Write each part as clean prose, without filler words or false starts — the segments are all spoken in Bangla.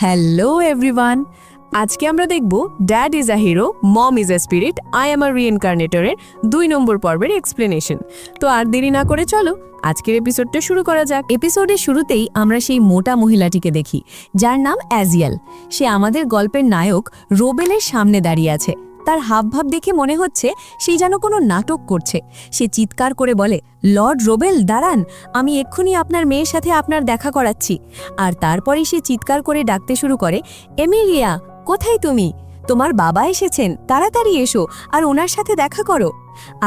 হ্যালো এভরিওয়ান, আজকে আমরা দেখব dad is a hero, mom is a spirit, I am a রিইনকার্নেটরের 2 নম্বর পর্বের এক্সপ্লেনেশন। তো আর দেরি না করে চলো আজকের এপিসোডটা শুরু করা যাক। এপিসোডের শুরুতেই আমরা সেই মোটা মহিলাটিকে দেখি, যার নাম অ্যাজিয়াল। সে আমাদের গল্পের নায়ক রোবেলের সামনে দাঁড়িয়ে আছে। তার হাবভাব দেখে মনে হচ্ছে সে যেন কোনো নাটক করছে। সে চিৎকার করে বলে, লর্ড রোবেল দাঁড়ান, আমি এক্ষুনি আপনার মেয়ের সাথে আপনার দেখা করাচ্ছি। আর তারপরে সে চিৎকার করে ডাকতে শুরু করে, এমিলিয়া কোথায় তুমি? তোমার বাবা এসেছেন, তাড়াতাড়ি এসো আর ওনার সাথে দেখা করো।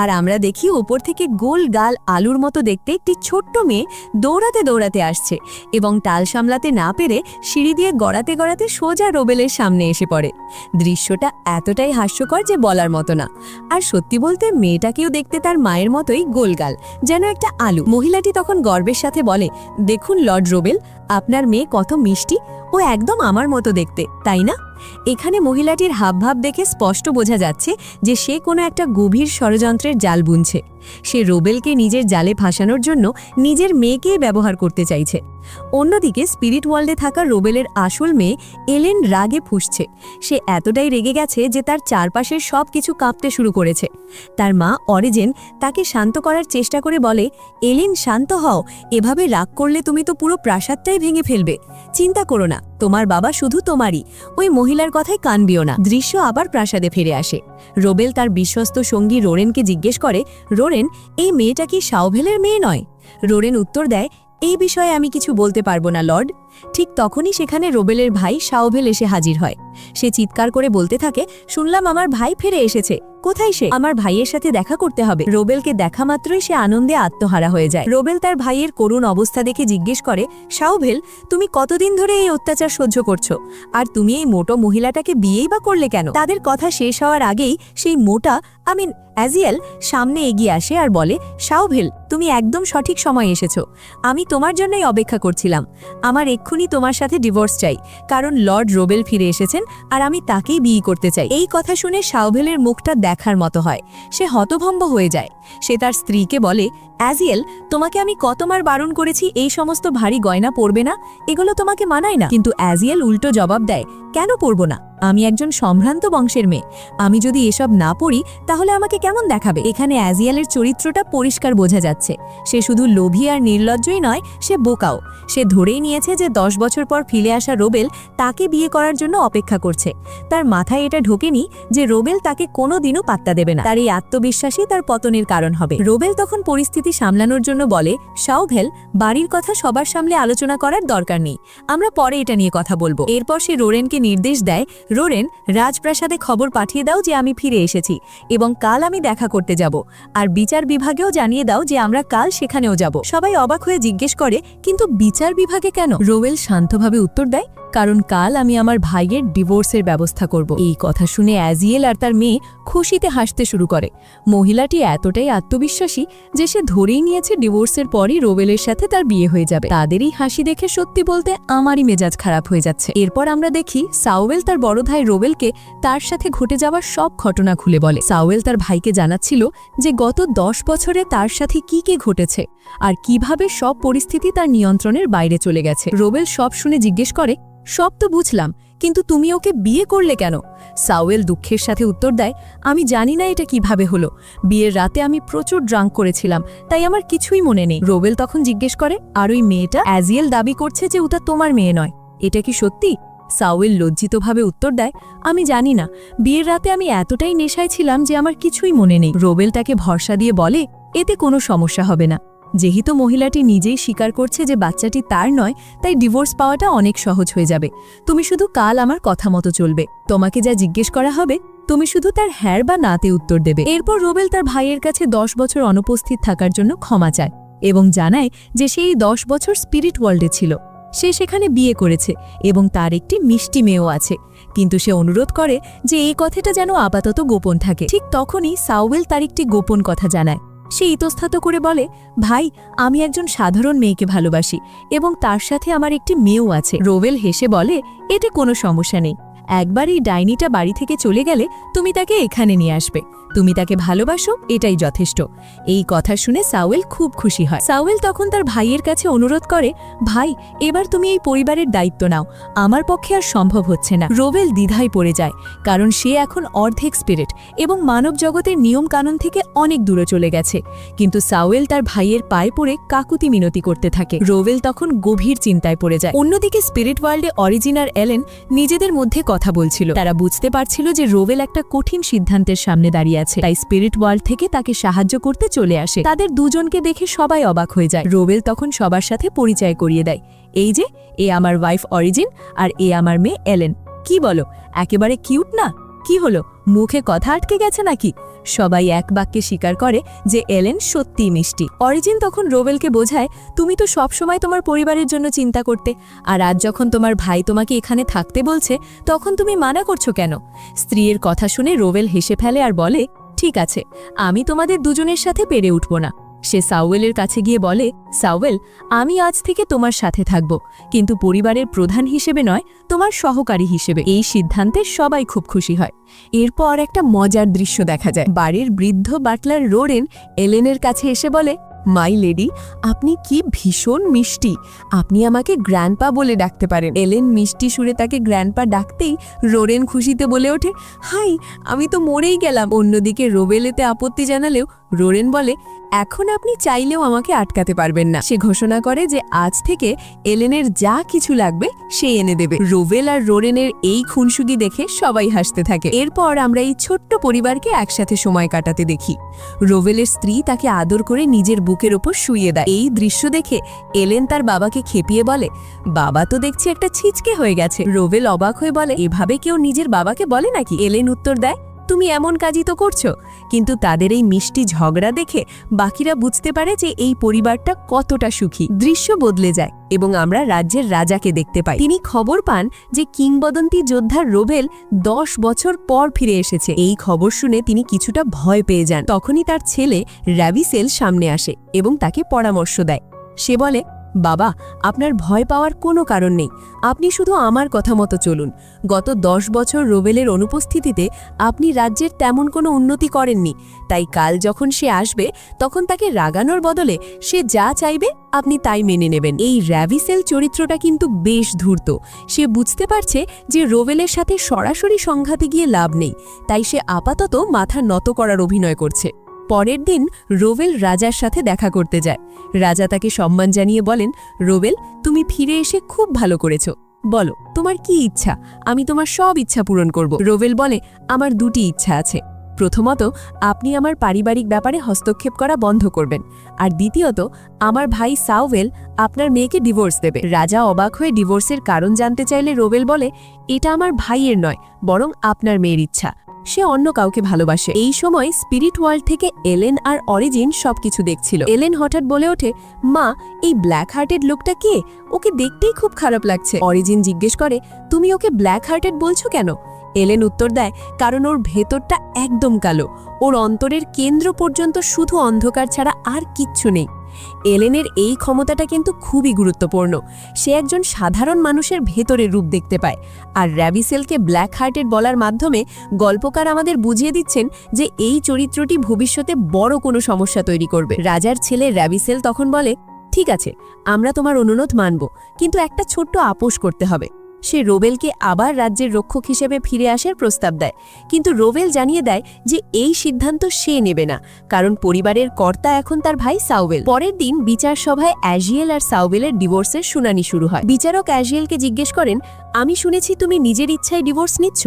আর আমরা দেখি ওপর থেকে গোল গাল আলুর মতো দেখতে একটি ছোট্ট মেয়ে দৌড়াতে দৌড়াতে আসছে এবং টাল সামলাতে না পেরে সিঁড়ি দিয়ে গড়াতে গড়াতে সোজা রোবেলের সামনে এসে পড়ে। দৃশ্যটা এতটাই হাস্যকর যে বলার মতো না। আর সত্যি বলতে মেয়েটাকেও দেখতে তার মায়ের মতোই গোলগাল, যেন একটা আলু। মহিলাটি তখন গর্বের সাথে বলে, দেখুন লর্ড রোবেল, আপনার মেয়ে কত মিষ্টি, ও একদম আমার মতো দেখতে, তাই না? এখানে মহিলাটির হাবভাব দেখে স্পষ্ট বোঝা যাচ্ছে যে সে কোনো একটা গভীর ষড়যন্ত্রের জাল বুনছে। সে রোবেলকে নিজের জালে ফাঁসানোর জন্য নিজের মেয়েকেই ব্যবহার করতে চাইছে। অন্যদিকে স্পিরিট ওয়ার্ল্ডে থাকা রোবেলের আসল মেয়ে এলেন রাগে ফুঁসছে। সে এতটাই রেগে গেছে যে তার চারপাশের সব কিছু কাঁপতে শুরু করেছে। তার মা অরিজেন তাকে শান্ত করার চেষ্টা করে বলে, এলেন শান্ত হও, এভাবে রাগ করলে তুমি তো পুরো প্রাসাদটাই ভেঙে ফেলবে। চিন্তা করো না, তোমার বাবা শুধু তোমারই। ওই মহিলার কথায় কান দিও না। দৃশ্য আবার প্রাসাদে ফিরে আসে। রোবেল তার বিশ্বস্ত সঙ্গী রোরেনকে জিজ্ঞেস করে, রোরেন, এই মেয়েটা কি শাওভেলের মেয়ে নয়? রোরেন উত্তর দেয়, এই বিষয়ে আমি কিছু বলতে পারবো না লর্ড। ঠিক তখনই সেখানে রোবেলের ভাই শাওভেল এসে হাজির হয়। সে চিৎকার করে বলতে থাকে, শুনলাম আমার ভাই ফিরে এসেছে, কোথায় সে? আমার ভাইয়ের সাথে দেখা করতে হবে। রোবেলকে দেখা মাত্রই সে আনন্দে আত্মহারা হয়ে যায়। রোবেল তার ভাইয়ের করুণ অবস্থা দেখে জিজ্ঞেস করে, শাওভেল, তুমি কতদিন ধরে এই অত্যাচার সহ্য করছো? আর তুমি এই মোটো মহিলাটাকে বিয়েই বা করলে কেন? তাদের কথা শেষ হওয়ার আগেই সেই মোটা অ্যাজিয়াল সামনে এগিয়ে আসে আর বলে, শাওভেল, তুমি একদম সঠিক সময় এসেছো। আমি তোমার জন্যই অপেক্ষা করছিলাম। আমার এক্ষুনি তোমার সাথে ডিভোর্স চাই, কারণ লর্ড রোবেল ফিরে এসেছেন আর আমি তাকেই বিয়ে করতে চাই। এই কথা শুনে শাওভেলের মুখটা দেখার মতো হয়। সে হতভম্ব হয়ে যায়। সে তার স্ত্রীকে বলে, অ্যাজিয়াল, তোমাকে আমি কতবার বারণ করেছি এই সমস্ত ভারী গয়না পরবে না, এগুলো তোমাকে মানায় না। কিন্তু অ্যাজিয়াল উল্টো জবাব দেয়, কেন পরব না? আমি একজন সম্ভ্রান্ত বংশের মেয়ে, আমি যদি এসব না পড়ি তাহলে আমাকে কেমন দেখাবে? এখানে অ্যাজিয়ালের চরিত্রটা পরিষ্কার বোঝা যাচ্ছে। সে শুধু লোভী আর নির্লজ্জই নয়, সে বোকাও। সে ধরেই নিয়েছে যে 10 বছর পর ফিরে আসা রোবেল তাকে বিয়ে করার জন্য অপেক্ষা করছে। তার মাথায় এটা ঢোকেনি যে রোবেল তাকে কোনোদিনও পাত্তা দেবে না। তার এই আত্মবিশ্বাসই তার পতনের কারণ হবে। রোবেল তখন পরিস্থিতি সামলানোর জন্য বলে, শাওভেল, বাড়ির কথা সবার সামনে আলোচনা করার দরকার নেই, আমরা পরে এটা নিয়ে কথা বলবো। এরপর সে রোরেনকে নির্দেশ দেয়, রোরেন, রাজপ্রাসাদে খবর পাঠিয়ে দাও যে আমি ফিরে এসেছি এবং কাল আমি দেখা করতে যাব। আর বিচার বিভাগেও জানিয়ে দাও যে আমরা কাল সেখানেও যাব। সবাই অবাক হয়ে জিজ্ঞেস করে, কিন্তু বিচার বিভাগে কেন? রোবেল শান্তভাবে উত্তর দেয়, কারণ কাল আমি আমার ভাইয়ের ডিভোর্সের ব্যবস্থা করব। এই কথা শুনে অ্যাজিয়েল আর তার মেয়ে খুশিতে হাসতে শুরু করে। মহিলাটি এতটাই আত্মবিশ্বাসী যে সে ধরেই নিয়েছে ডিভোর্সের পরই রোবেলের সাথে তার বিয়ে হয়ে যাবে। তাদের এই হাসি দেখে সত্যি বলতে আমারই মেজাজ খারাপ হয়ে যাচ্ছে। এরপর আমরা দেখি শাওভেল তার বড় ভাই রোবেলকে তার সাথে ঘটে যাওয়ার সব ঘটনা খুলে বলে। শাওভেল তার ভাইকে জানাচ্ছিল যে গত 10 বছরে তার সাথে কি কি ঘটেছে আর কিভাবে সব পরিস্থিতি তার নিয়ন্ত্রণের বাইরে চলে গেছে। রোবেল সব শুনে জিজ্ঞেস করে, সব তো বুঝলাম, কিন্তু তুমি ওকে বিয়ে করলে কেন? শাওভেল দুঃখের সাথে উত্তর দেয়, আমি জানি না এটা কিভাবে হলো। বিয়ের রাতে আমি প্রচুর ড্রাঙ্ক করেছিলাম, তাই আমার কিছুই মনে নেই। রোবেল তখন জিজ্ঞেস করে, আর ওই মেয়েটা? অ্যাজিয়াল দাবি করছে যে ওটা তোমার মেয়ে নয়, এটা কি সত্যি? শাওভেল লজ্জিতভাবে উত্তর দেয়, আমি জানি না, বিয়ের রাতে আমি এতটাই নেশায় ছিলাম যে আমার কিছুই মনে নেই। রোবেল তাকে ভরসা দিয়ে বলে, এতে কোনো সমস্যা হবে না। যেহেতু মহিলাটি নিজেই স্বীকার করছে যে বাচ্চাটি তার নয়, তাই ডিভোর্স পাওয়াটা অনেক সহজ হয়ে যাবে। তুমি শুধু কাল আমার কথা মতো চলবে। তোমাকে যা জিজ্ঞেস করা হবে তুমি শুধু তার হ্যাঁ বা নাতে উত্তর দেবে। এরপর রোবেল তার ভাইয়ের কাছে 10 বছর অনুপস্থিত থাকার জন্য ক্ষমা চায় এবং জানায় যে সেই 10 বছর স্পিরিট ওয়ার্ল্ডে ছিল। সে সেখানে বিয়ে করেছে এবং তার একটি মিষ্টি মেয়েও আছে, কিন্তু সে অনুরোধ করে যে এই কথাটা যেন আপাতত গোপন থাকে। ঠিক তখনই শাওভেল তার একটি গোপন কথা জানায়। সে ইতস্তত করে বলে, ভাই, আমি একজন সাধারণ মেয়েকে ভালোবাসি এবং তার সাথে আমার একটি মেয়েও আছে। রোবেল হেসে বলে, এতে কোনো সমস্যা নেই, একবার এই ডাইনিটা বাড়ি থেকে চলে গেলে তুমি তাকে এখানে নিয়ে আসবে। তুমি তাকে ভালোবাসো, এটাই যথেষ্ট। এই কথা শুনে সাওয়েল খুব খুশি হয়। সাওয়েল তখন তার ভাইয়ের কাছে অনুরোধ করে, ভাই, এবার তুমি এই পরিবারের দায়িত্ব নাও, আমার পক্ষে আর সম্ভব হচ্ছে না। রোবেল দ্বিধায় পড়ে যায়, কারণ সে এখন অর্ধেক স্পিরিট এবং মানব জগতের নিয়ম কানুন থেকে অনেক দূরে চলে গেছে। কিন্তু সাওয়েল তার ভাইয়ের পায়ে পড়ে কাকুতি মিনতি করতে থাকে। রোবেল তখন গভীর চিন্তায় পড়ে যায়। অন্যদিকে স্পিরিট ওয়ার্ল্ডে অরিজিন আর এলেন নিজেদের মধ্যে কথা বলছিল। তারা বুঝতে পারছিল যে রোবেল একটা কঠিন সিদ্ধান্তের সামনে দাঁড়িয়ে আছে, তাই স্পিরিট ওয়ার্ল্ড থেকে তাকে সাহায্য করতে চলে আসে। তাদের দুজনকে দেখে সবাই অবাক হয়ে যায়। রোবেল তখন সবার সাথে পরিচয় করিয়ে দেয়, এই যে এ আমার ওয়াইফ অরিজিন আর এ আমার মেয়ে এলেন। কি বলো, একেবারে কিউট না? কি হলো, মুখে কথা আটকে গেছে নাকি? সবাই এক বাক্যে স্বীকার করে যে এলেন সত্যিই মিষ্টি। অরিজিন তখন রোবেলকে বোঝায়, তুমি তো সবসময় তোমার পরিবারের জন্য চিন্তা করতে, আর আজ যখন তোমার ভাই তোমাকে এখানে থাকতে বলছে তখন তুমি মানা করছো কেন? স্ত্রীর কথা শুনে রোবেল হেসে ফেলে আর বলে, ঠিক আছে, আমি তোমাদের দুজনের সাথে পেরে উঠব না। সে সাওয়েলের কাছে গিয়ে বলে, সাওয়েল, আমি আজ থেকে তোমার সাথে থাকব, কিন্তু পরিবারের প্রধান হিসেবে নয়, তোমার সহকারী হিসেবে। এই সিদ্ধান্তে সবাই খুব খুশি হয়। এরপর একটা মজার দৃশ্য দেখা যায়। বাড়ির বৃদ্ধ বাটলার রোরেন এলেনের কাছে এসে বলে, মাই লেডি, আপনি কি ভীষণ মিষ্টি, আপনি আমাকে গ্র্যান্ডপা বলে ডাকতে পারেন। এলেন মিষ্টি সুরে তাকে গ্র্যান্ডপা ডাকতেই রোরেন খুশিতে বলে ওঠে, হাই, আমি তো মরেই গেলাম। অন্যদিকে রোবেল এতে আপত্তি জানালেও রোরেন বলে, এখন আপনি চাইলেও আমাকে আটকাতে পারবেন না। সে ঘোষণা করে যে আজ থেকে এলেনের যা কিছু লাগবে সে এনে দেবে। রোবেল আর রোরেনের এই খুনসুটি দেখে সবাই হাসতে থাকে। এরপর আমরা এই ছোট্ট পরিবারকে একসাথে সময় কাটাতে দেখি। রোবেলের স্ত্রী তাকে আদর করে নিজের বুকের ওপর শুইয়ে দেয়। এই দৃশ্য দেখে এলেন তার বাবাকে খেপিয়ে বলে, বাবা তো দেখছি একটা ছিচকে হয়ে গেছে। রোবেল অবাক হয়ে বলে, এভাবে কেউ নিজের বাবাকে বলে নাকি? এলেন উত্তর দেয়, তুমি এমন কাজই তো করছো। কিন্তু তাদের এই মিষ্টি ঝগড়া দেখে বাকিরা বুঝতে পারে যে এই পরিবারটা কতটা সুখী। দৃশ্য বদলে যায় এবং আমরা রাজ্যের রাজাকে দেখতে পাই। তিনি খবর পান যে কিংবদন্তি যোদ্ধা রোবেল 10 বছর পর ফিরে এসেছে। এই খবর শুনে তিনি কিছুটা ভয় পেয়ে যান। তখনই তার ছেলে র্যাভিসেল সামনে আসে এবং তাকে পরামর্শ দেয়। সে বলে, বাবা, আপনার ভয় পাওয়ার কোনো কারণ নেই, আপনি শুধু আমার কথা মতো চলুন। গত 10 বছর রোবেলের অনুপস্থিতিতে আপনি রাজ্যের তেমন কোনো উন্নতি করেননি, তাই কাল যখন সে আসবে তখন তাকে রাগানোর বদলে সে যা চাইবে আপনি তাই মেনে নেবেন। এই র্যাভিসেল চরিত্রটা কিন্তু বেশ ধূর্ত। সে বুঝতে পারছে যে রোবেলের সাথে সরাসরি সংঘাতে গিয়ে লাভ নেই, তাই সে আপাতত মাথা নত করার অভিনয় করছে। পরের দিন রোবেল রাজার সাথে দেখা করতে যায়। রাজা তাকে সম্মান জানিয়ে বলেন, রোবেল, তুমি ফিরে এসে খুব ভালো করেছো। বলো, তোমার কি ইচ্ছা? আমি তোমার সব ইচ্ছা পূরণ করব। রোবেল বলে, আমার দুটি ইচ্ছা আছে। প্রথমত, আপনি আমার পারিবারিক ব্যাপারে হস্তক্ষেপ করা বন্ধ করবেন, আর দ্বিতীয়ত, আমার ভাই সাওয়েল আপনার মেয়েকে ডিভোর্স দেবে। রাজা অবাক হয়ে ডিভোর্সের কারণ জানতে চাইলে রোবেল বলে, এটা আমার ভাইয়ের নয়, বরং আপনার মেয়ের ইচ্ছা। সে অন্য কাউকে ভালোবাসে। এই সময় স্পিরিট ওয়ার্ল্ড থেকে এলেন আর অরিজিন সবকিছু দেখছিল। এলেন হঠাৎ বলে ওঠে, মা, এই ব্ল্যাক হার্টেড লোকটা কে? ওকে দেখতেই খুব খারাপ লাগছে। অরিজিন জিজ্ঞেস করে, তুমি ওকে ব্ল্যাক হার্টেড বলছো কেন? এলেন উত্তর দেয়, কারণ ওর ভেতরটা একদম কালো, ওর অন্তরের কেন্দ্র পর্যন্ত শুধু অন্ধকার ছাড়া আর কিচ্ছু নেই। এলেনের এই ক্ষমতাটা কিন্তু খুবই গুরুত্বপূর্ণ। সে একজন সাধারণ মানুষের ভেতরের রূপ দেখতে পায়, আর র্যাভিসেলকে ব্ল্যাক হার্টেড বলার মাধ্যমে গল্পকার আমাদের বুঝিয়ে দিচ্ছেন যে এই চরিত্রটি ভবিষ্যতে বড় কোনো সমস্যা তৈরি করবে। রাজার ছেলে র্যাভিসেল তখন বলে, ঠিক আছে, আমরা তোমার অনুরোধ মানব, কিন্তু একটা ছোট্ট আপোষ করতে হবে। সে রোবেলকে আবার রাজ্যের রক্ষক হিসেবে ফিরে আসার প্রস্তাব দেয়, কিন্তু রোবেল জানিয়ে দেয় যে এই সিদ্ধান্ত সে নেবে না, কারণ পরিবারের কর্তা এখন তার ভাই সাওয়েল। পরের দিন বিচার সভায় অ্যাজিয়েল আর সাওয়েলের ডিভোর্সের শুনানি শুরু হয়। বিচারক অ্যাজিয়েলকে জিজ্ঞেস করেন, আমি শুনেছি তুমি নিজের ইচ্ছায় ডিভোর্স নিচ্ছ।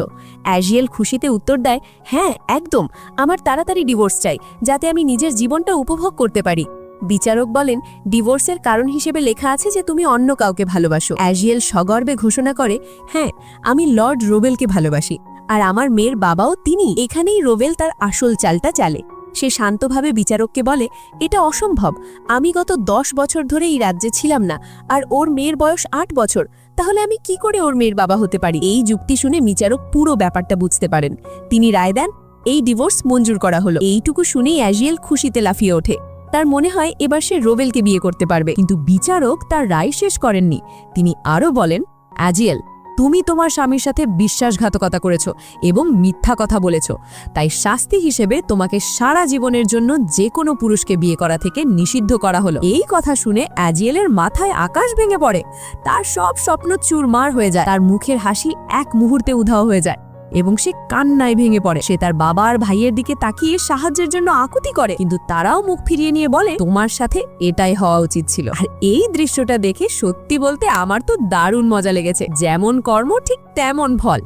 অ্যাজিয়েল খুশিতে উত্তর দেয়, হ্যাঁ, একদম, আমার তাড়াতাড়ি ডিভোর্স চাই, যাতে আমি নিজের জীবনটা উপভোগ করতে পারি। বিচারক বলেন, ডিভোর্সের কারণ হিসেবে লেখা আছে যে তুমি অন্য কাউকে ভালোবাসো। অ্যাজিয়েল সগর্বে ঘোষণা করে, হ্যাঁ, আমি লর্ড রোবেলকে ভালোবাসি, আর আমার মেয়ের বাবাও তিনি। এখানেই রোবেল তার আসল চালটা চালে। সে শান্তভাবে বিচারককে বলে, এটা অসম্ভব, আমি গত 10 বছর ধরে এই রাজ্যে ছিলাম না, আর ওর মেয়ের বয়স 8 বছর, তাহলে আমি কি করে ওর মেয়ের বাবা হতে পারি? এই যুক্তি শুনে বিচারক পুরো ব্যাপারটা বুঝতে পারেন। তিনি রায় দেন, এই ডিভোর্স মঞ্জুর করা হলো। এইটুকু শুনেই অ্যাজিয়েল খুশিতে লাফিয়ে ওঠে। তার মনে হয় এবার সে রোবেলকে বিয়ে করতে পারবে। কিন্তু বিচারক তার রায় শেষ করেননি। তিনি আরও বলেন, অ্যাজিয়েল, তুমি তোমার স্বামীর সাথে বিশ্বাসঘাতকতা করেছো এবং মিথ্যা কথা বলেছো, তাই শাস্তি হিসেবে তোমাকে সারা জীবনের জন্য যে কোনো পুরুষকে বিয়ে করা থেকে নিষিদ্ধ করা হলো। এই কথা শুনে অ্যাজিয়েলের মাথায় আকাশ ভেঙে পড়ে। তার সব স্বপ্ন চুরমার হয়ে যায়, তার মুখের হাসি এক মুহূর্তে উধাও হয়ে যায় এবং সে কান্নায় ভেঙে পড়ে। সে তার বাবা আর ভাইয়ের দিকে তাকিয়ে সাহায্যের জন্য আকুতি করে, কিন্তু তারাও মুখ ফিরিয়ে নিয়ে বলে তোমার সাথে এটাই হওয়া উচিত ছিল। আর এই দৃশ্যটা দেখে সত্যি বলতে আমার তো দারুণ মজা লেগেছে। যেমন কর্ম ঠিক তেমন ফল।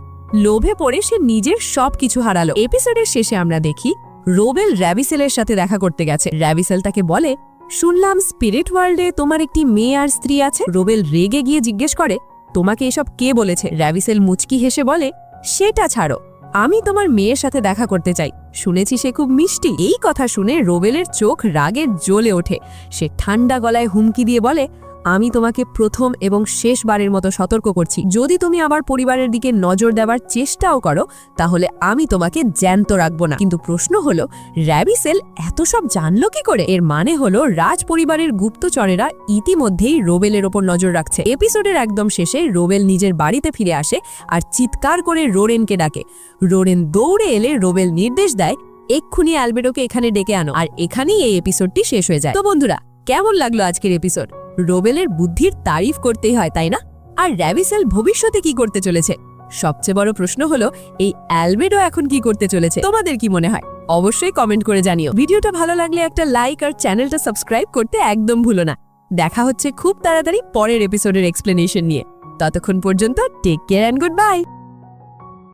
লোভে পড়ে সে নিজের সবকিছু হারালো। এপিসোডের শেষে আমরা দেখি রোবেল র্যাভিসেলের সাথে দেখা করতে গেছে। র্যাভিসেল তাকে বলে, শুনলাম স্পিরিট ওয়ার্ল্ডে তোমার একটি মেয়ে আর স্ত্রী আছে। রোবেল রেগে গিয়ে জিজ্ঞেস করে, তোমাকে এসব কে বলেছে? র্যাভিসেল মুচকি হেসে বলে, সেটা ছাড়ো, আমি তোমার মেয়ের সাথে দেখা করতে চাই, শুনেছি সে খুব মিষ্টি। এই কথা শুনে রোবেলের চোখ রাগে জ্বলে ওঠে। সে ঠান্ডা গলায় হুমকি দিয়ে বলে, আমি তোমাকে প্রথম এবং শেষবারের মতো সতর্ক করছি, যদি তুমি আমার পরিবারের দিকে নজর দেওয়ার চেষ্টাও করো তাহলে আমি তোমাকে জ্যান্ত রাখবো না। কিন্তু প্রশ্ন হলো, র্যাভিসেল এত সব জানলো কি করে? এর মানে হলো রাজ পরিবারের গুপ্তচরেরা ইতিমধ্যেই রোবেলের ওপর নজর রাখছে। এপিসোডের একদম শেষে রোবেল নিজের বাড়িতে ফিরে আসে আর চিৎকার করে রোরেনকে ডাকে। রোরেন দৌড়ে এলে রোবেল নির্দেশ দেয়, এক্ষুনি অ্যালবেডোকে এখানে ডেকে আনো। আর এখানেই এই এপিসোডটি শেষ হয়ে যায়। তো বন্ধুরা, কেমন লাগলো আজকের এপিসোড? রোবেলের বুদ্ধির তারিফ করতেই হয়, তাই না? আর র্যাভিসেল ভবিষ্যতে কি করতে চলেছে? সবচেয়ে বড় প্রশ্ন হলো, এই অ্যালবেডো এখন কি করতে চলেছে? তোমাদের কি মনে হয়? অবশ্যই কমেন্ট করে জানিও। ভিডিওটা ভালো লাগলে একটা লাইক আর চ্যানেলটা সাবস্ক্রাইব করতে একদম ভুলো না। দেখা হচ্ছে খুব তাড়াতাড়ি পরের এপিসোডের এক্সপ্লেনেশন নিয়ে। ততক্ষণ পর্যন্ত take care and good by.